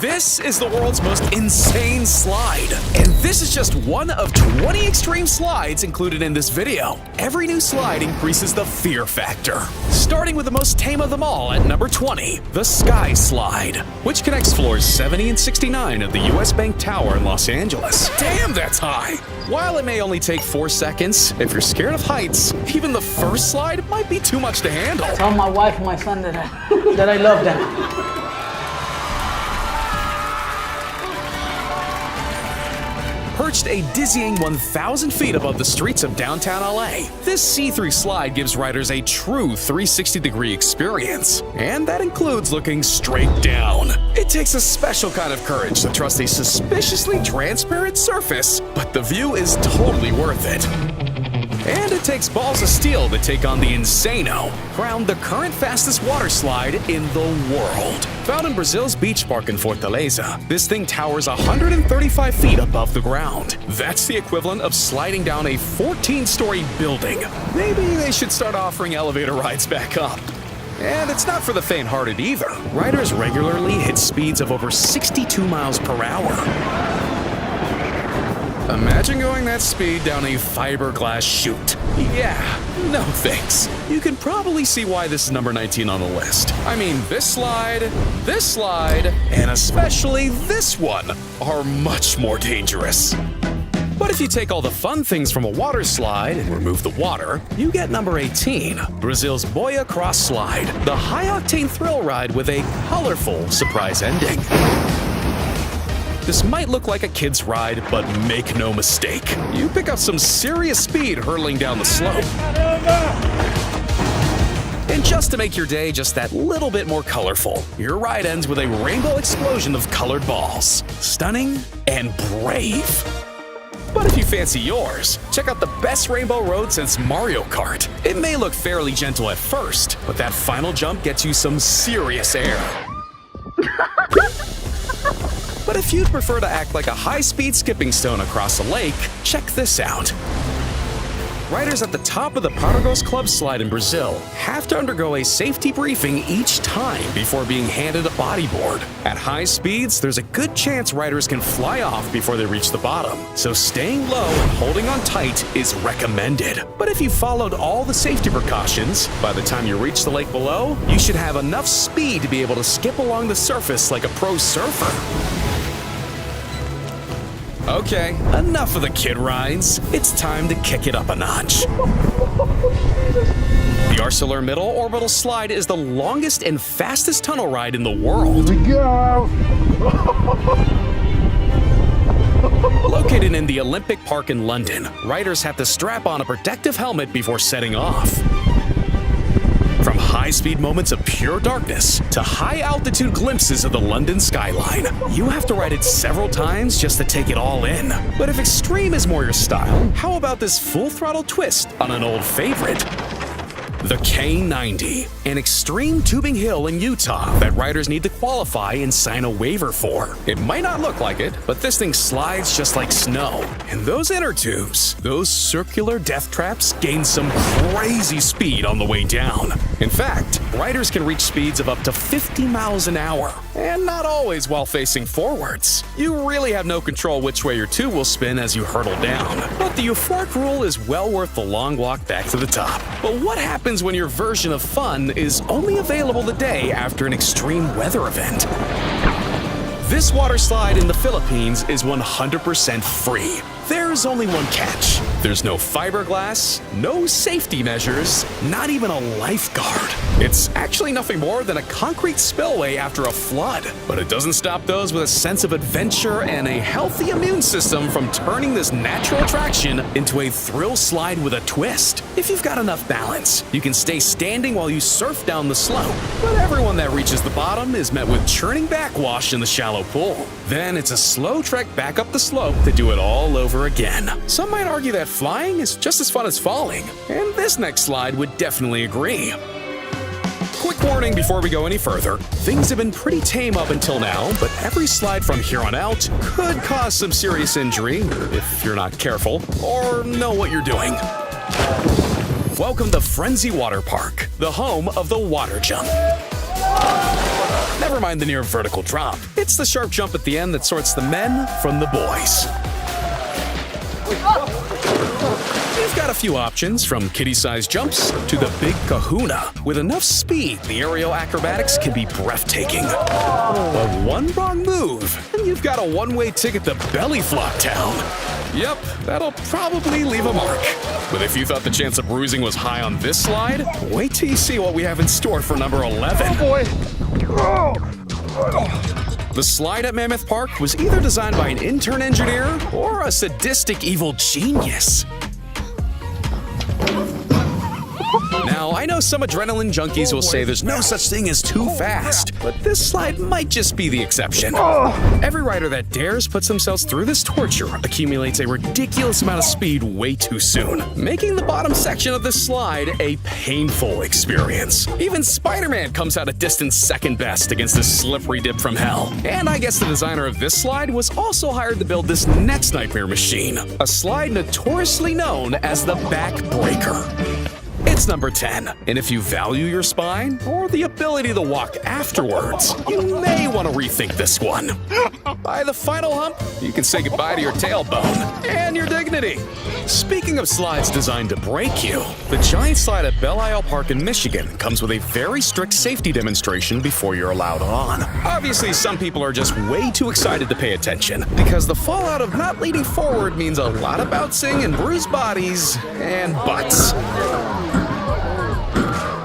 This is the world's most insane slide. And this is just one of 20 extreme slides included in this video. Every new slide increases the fear factor. Starting with the most tame of them all at number 20, the Sky Slide, which connects floors 70 and 69 of the US Bank Tower in Los Angeles. Damn, that's high! While it may only take 4 seconds, if you're scared of heights, even the first slide might be too much to handle. Tell my wife and my son that I love them. Perched a dizzying 1,000 feet above the streets of downtown LA, this see-through slide gives riders a true 360-degree experience. And that includes looking straight down. It takes a special kind of courage to trust a suspiciously transparent surface, but the view is totally worth it. And it takes balls of steel to take on the Insano, crowned the current fastest water slide in the world. Found in Brazil's beach park in Fortaleza, this thing towers 135 feet above the ground. That's the equivalent of sliding down a 14-story building. Maybe they should start offering elevator rides back up. And it's not for the faint-hearted either. Riders regularly hit speeds of over 62 miles per hour. Imagine going that speed down a fiberglass chute. Yeah, no thanks. You can probably see why this is number 19 on the list. I mean, this slide, and especially this one are much more dangerous. But if you take all the fun things from a water slide and remove the water, you get number 18, Brazil's Boia Cross Slide, the high-octane thrill ride with a colorful surprise ending. This might look like a kid's ride, but make no mistake. You pick up some serious speed hurtling down the slope. And just to make your day just that little bit more colorful, your ride ends with a rainbow explosion of colored balls. Stunning and brave. But if you fancy yours, check out the best rainbow road since Mario Kart. It may look fairly gentle at first, but that final jump gets you some serious air. But if you'd prefer to act like a high-speed skipping stone across a lake, check this out. Riders at the top of the Paragos Club slide in Brazil have to undergo a safety briefing each time before being handed a bodyboard. At high speeds, there's a good chance riders can fly off before they reach the bottom, so staying low and holding on tight is recommended. But if you followed all the safety precautions, by the time you reach the lake below, you should have enough speed to be able to skip along the surface like a pro surfer. Okay, enough of the kid rides. It's time to kick it up a notch. The ArcelorMittal Orbital Slide is the longest and fastest tunnel ride in the world. Here we go! Located in the Olympic Park in London, riders have to strap on a protective helmet before setting off. From high-speed moments of pure darkness to high-altitude glimpses of the London skyline, you have to ride it several times just to take it all in. But if extreme is more your style, how about this full-throttle twist on an old favorite? The K90, an extreme tubing hill in Utah that riders need to qualify and sign a waiver for. It might not look like it, but this thing slides just like snow. And those inner tubes, those circular death traps, gain some crazy speed on the way down. In fact, riders can reach speeds of up to 50 miles an hour, and not always while facing forwards. You really have no control which way your tube will spin as you hurtle down. But the euphoric rule is well worth the long walk back to the top. But what happens when your version of fun is only available the day after an extreme weather event? This water slide in the Philippines is 100% free. There's only one catch. There's no fiberglass, no safety measures, not even a lifeguard. It's actually nothing more than a concrete spillway after a flood. But it doesn't stop those with a sense of adventure and a healthy immune system from turning this natural attraction into a thrill slide with a twist. If you've got enough balance, you can stay standing while you surf down the slope. But everyone that reaches the bottom is met with churning backwash in the shallow pool. Then it's a slow trek back up the slope to do it all over again. Some might argue that flying is just as fun as falling, and this next slide would definitely agree. Quick warning before we go any further, things have been pretty tame up until now, but every slide from here on out could cause some serious injury if you're not careful or know what you're doing. Welcome to Frenzy Water Park, the home of the water jump. Never mind the near vertical drop. It's the sharp jump at the end that sorts the men from the boys. You've got a few options, from kiddie-sized jumps to the big kahuna. With enough speed, the aerial acrobatics can be breathtaking. But one wrong move, and you've got a one-way ticket to belly flop town. Yep, that'll probably leave a mark. But if you thought the chance of bruising was high on this slide, wait till you see what we have in store for number 11. Oh boy! The slide at Mammoth Park was either designed by an intern engineer or a sadistic evil genius. Now, I know some adrenaline junkies will say there's no such thing as too fast, but this slide might just be the exception. Every rider that dares puts themselves through this torture accumulates a ridiculous amount of speed way too soon, making the bottom section of this slide a painful experience. Even Spider-Man comes out a distant second best against this slippery dip from hell. And I guess the designer of this slide was also hired to build this next nightmare machine, a slide notoriously known as the Backbreaker. It's number 10, and if you value your spine or the ability to walk afterwards, you may want to rethink this one. By the final hump, you can say goodbye to your tailbone and your dignity. Speaking of slides designed to break you, the giant slide at Belle Isle Park in Michigan comes with a very strict safety demonstration before you're allowed on. Obviously, some people are just way too excited to pay attention, because the fallout of not leaning forward means a lot of bouncing and bruised bodies and butts.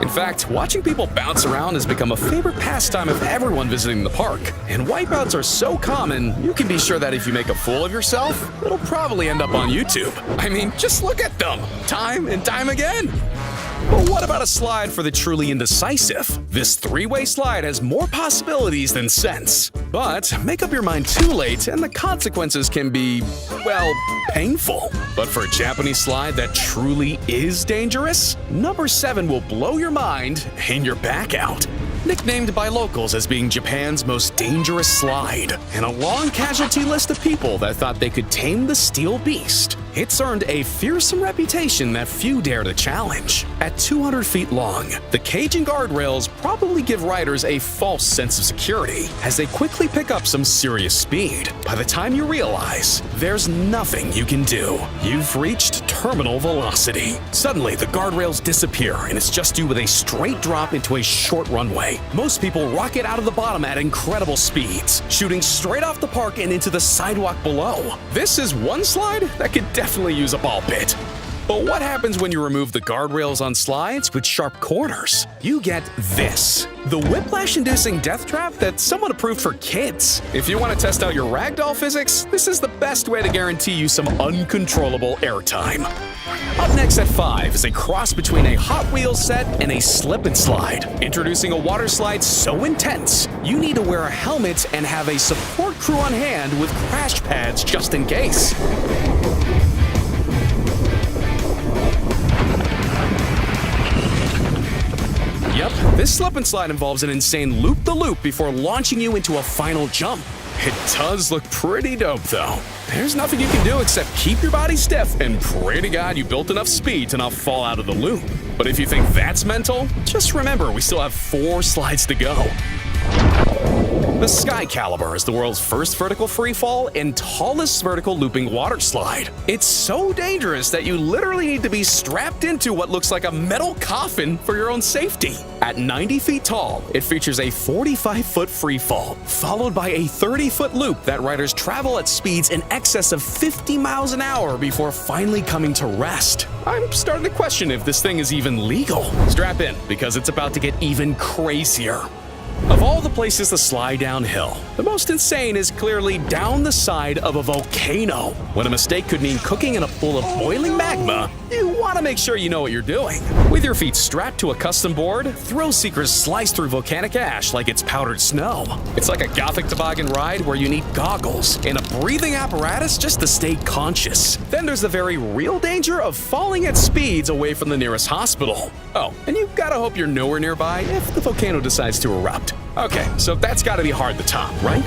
In fact, watching people bounce around has become a favorite pastime of everyone visiting the park. And wipeouts are so common, you can be sure that if you make a fool of yourself, it'll probably end up on YouTube. I mean, just look at them, time and time again. But what about a slide for the truly indecisive? This three-way slide has more possibilities than sense. But make up your mind too late and the consequences can be, well, painful. But for a Japanese slide that truly is dangerous, number 7 will blow your mind and your back out. Nicknamed by locals as being Japan's most dangerous slide, and a long casualty list of people that thought they could tame the steel beast, it's earned a fearsome reputation that few dare to challenge. At 200 feet long, the cage and guardrails probably give riders a false sense of security as they quickly pick up some serious speed. By the time you realize, there's nothing you can do. You've reached terminal velocity. Suddenly, the guardrails disappear and it's just you with a straight drop into a short runway. Most people rocket out of the bottom at incredible speeds, shooting straight off the park and into the sidewalk below. This is one slide that could definitely use a ball pit. But what happens when you remove the guardrails on slides with sharp corners? You get this, the whiplash-inducing death trap that someone approved for kids. If you want to test out your ragdoll physics, this is the best way to guarantee you some uncontrollable airtime. Up next at 5 is a cross between a Hot Wheels set and a slip and slide. Introducing a water slide so intense, you need to wear a helmet and have a support crew on hand with crash pads just in case. Yep, this slip and slide involves an insane loop-the-loop before launching you into a final jump. It does look pretty dope though. There's nothing you can do except keep your body stiff and pray to God you built enough speed to not fall out of the loop. But if you think that's mental, just remember we still have 4 slides to go. The Sky Caliber is the world's first vertical freefall and tallest vertical looping water slide. It's so dangerous that you literally need to be strapped into what looks like a metal coffin for your own safety. At 90 feet tall, it features a 45-foot freefall, followed by a 30-foot loop that riders travel at speeds in excess of 50 miles an hour before finally coming to rest. I'm starting to question if this thing is even legal. Strap in, because it's about to get even crazier. Of all the places to slide downhill, the most insane is clearly down the side of a volcano. When a mistake could mean cooking in a pool of boiling magma, you want to make sure you know what you're doing. With your feet strapped to a custom board, thrill seekers slice through volcanic ash like it's powdered snow. It's like a gothic toboggan ride where you need goggles and a breathing apparatus just to stay conscious. Then there's the very real danger of falling at speeds away from the nearest hospital. Oh, and you've got to hope you're nowhere nearby if the volcano decides to erupt. Okay, so that's got to be hard to top, right?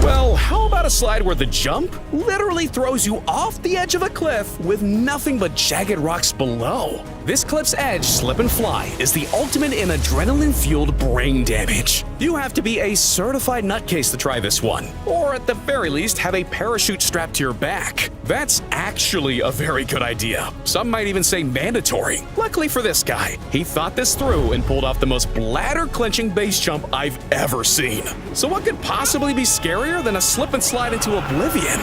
Well, how about a slide where the jump literally throws you off the edge of a cliff with nothing but jagged rocks below? This cliff's edge slip and fly is the ultimate in adrenaline-fueled brain damage. You have to be a certified nutcase to try this one, or at the very least have a parachute strapped to your back. That's actually a very good idea. Some might even say mandatory. Luckily for this guy, he thought this through and pulled off the most bladder-clenching base jump I've ever seen. So what could possibly be scarier than a slip and slide into oblivion?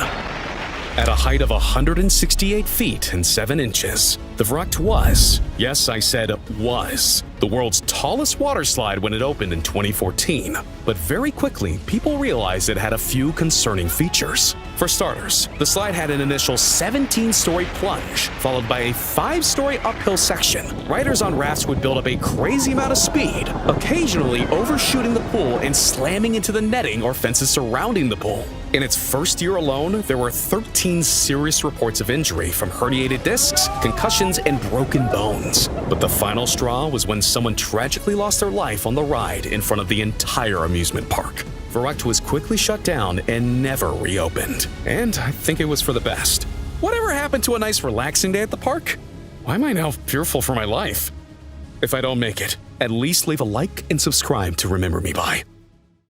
At a height of 168 feet and 7 inches, the Vrucht was, yes, I said was, the world's tallest water slide when it opened in 2014. But very quickly, people realized it had a few concerning features. For starters, the slide had an initial 17-story plunge, followed by a 5-story uphill section. Riders on rafts would build up a crazy amount of speed, occasionally overshooting the pool and slamming into the netting or fences surrounding the pool. In its first year alone, there were 13 serious reports of injury from herniated discs, concussions, and broken bones. But the final straw was when someone tragically lost their life on the ride in front of the entire amusement park. Vrucht was quickly shut down and never reopened. And I think it was for the best. Whatever happened to a nice relaxing day at the park? Why am I now fearful for my life? If I don't make it, at least leave a like and subscribe to remember me by.